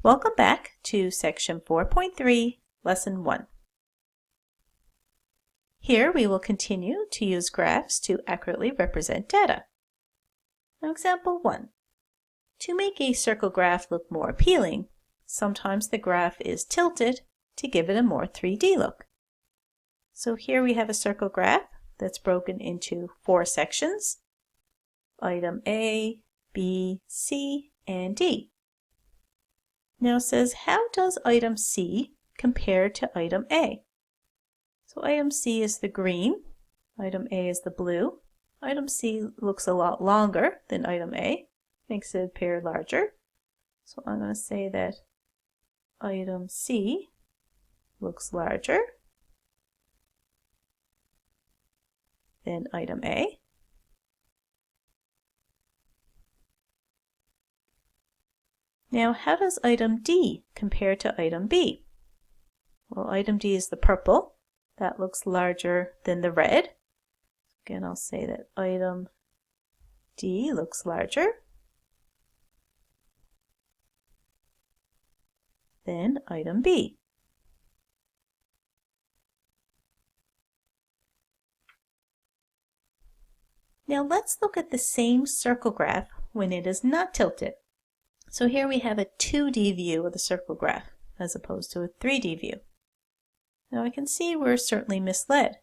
Welcome back to Section 4.3, Lesson 1. Here we will continue to use graphs to accurately represent data. Now, example 1. To make a circle graph look more appealing, sometimes the graph is tilted to give it a more 3D look. So here we have a circle graph that's broken into 4 sections, item A, B, C, and D. Now it says, how does item C compare to item A? So item C is the green, item A is the blue. Item C looks a lot longer than item A, makes it appear larger. So I'm going to say that item C looks larger than item A. Now, how does item D compare to item B? Well, item D is the purple. That looks larger than the red. Again, I'll say that item D looks larger than item B. Now let's look at the same circle graph when it is not tilted. So here we have a 2D view of the circle graph as opposed to a 3D view. Now I can see we're certainly misled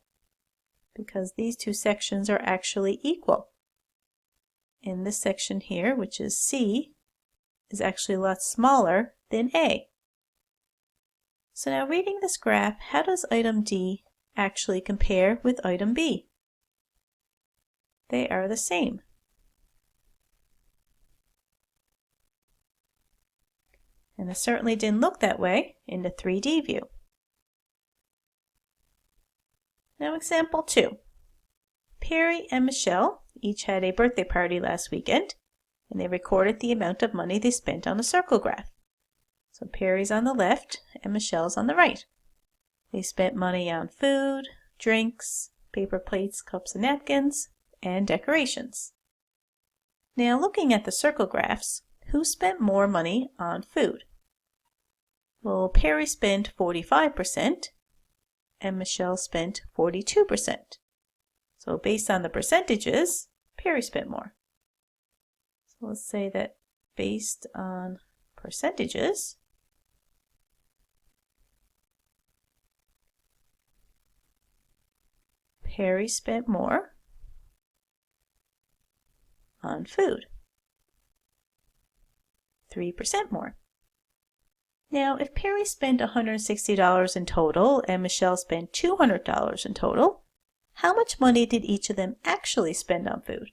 because these two sections are actually equal. And this section here, which is C, is actually a lot smaller than A. So now reading this graph, how does item D actually compare with item B? They are the same. And it certainly didn't look that way in the 3D view. Now example 2. Perry and Michelle each had a birthday party last weekend, and they recorded the amount of money they spent on a circle graph. So Perry's on the left and Michelle's on the right. They spent money on food, drinks, paper plates, cups and napkins, and decorations. Now looking at the circle graphs, who spent more money on food? Well, Perry spent 45% and Michelle spent 42%. So based on the percentages, Perry spent more. So let's say that based on percentages, Perry spent more on food. 3% more. Now, if Perry spent $160 in total and Michelle spent $200 in total, how much money did each of them actually spend on food?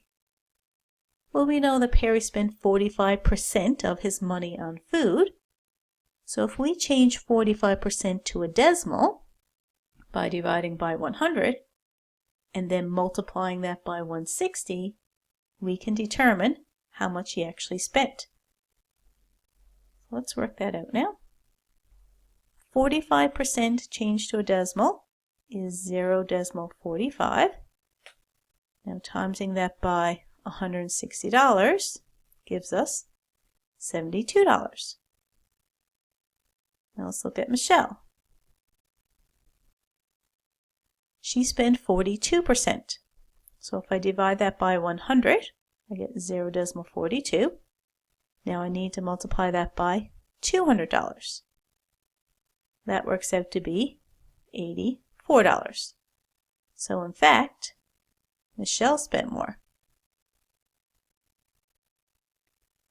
Well, we know that Perry spent 45% of his money on food. So if we change 45% to a decimal by dividing by 100 and then multiplying that by 160, we can determine how much he actually spent. Let's work that out now. 45% changed to a decimal is 0.45. Now timesing that by $160 gives us $72. Now let's look at Michelle. She spent 42%. So if I divide that by 100, I get 0.42. Now I need to multiply that by $200. That works out to be $84. So in fact, Michelle spent more.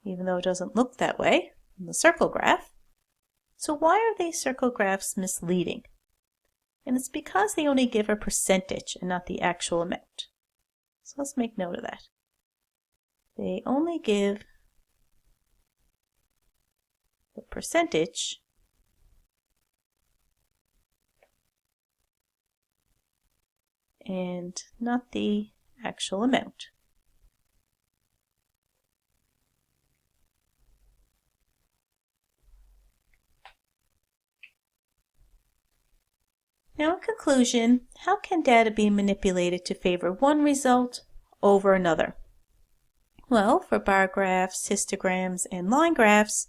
Even though it doesn't look that way in the circle graph. So why are these circle graphs misleading? And it's because they only give a percentage and not the actual amount. So let's make note of that. They only give the percentage and not the actual amount. Now in conclusion, how can data be manipulated to favor one result over another? Well, for bar graphs, histograms, and line graphs,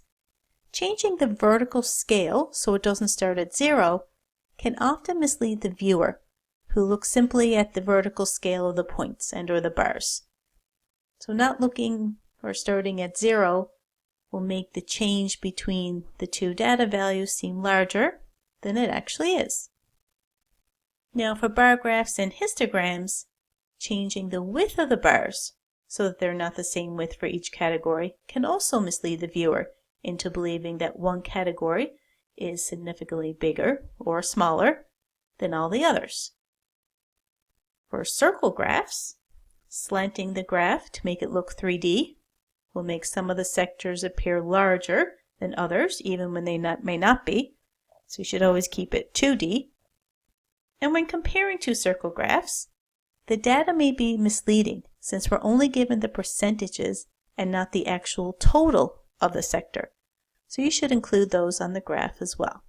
Changing the vertical scale so it doesn't start at 0 can often mislead the viewer, who looks simply at the vertical scale of the points and or the bars. So not looking or starting at 0 will make the change between the two data values seem larger than it actually is. Now for bar graphs and histograms, changing the width of the bars so that they're not the same width for each category can also mislead the viewer into believing that one category is significantly bigger or smaller than all the others. For circle graphs, slanting the graph to make it look 3D will make some of the sectors appear larger than others, even when they may not be, so you should always keep it 2D. And when comparing two circle graphs, the data may be misleading since we're only given the percentages and not the actual total of the sector, so you should include those on the graph as well.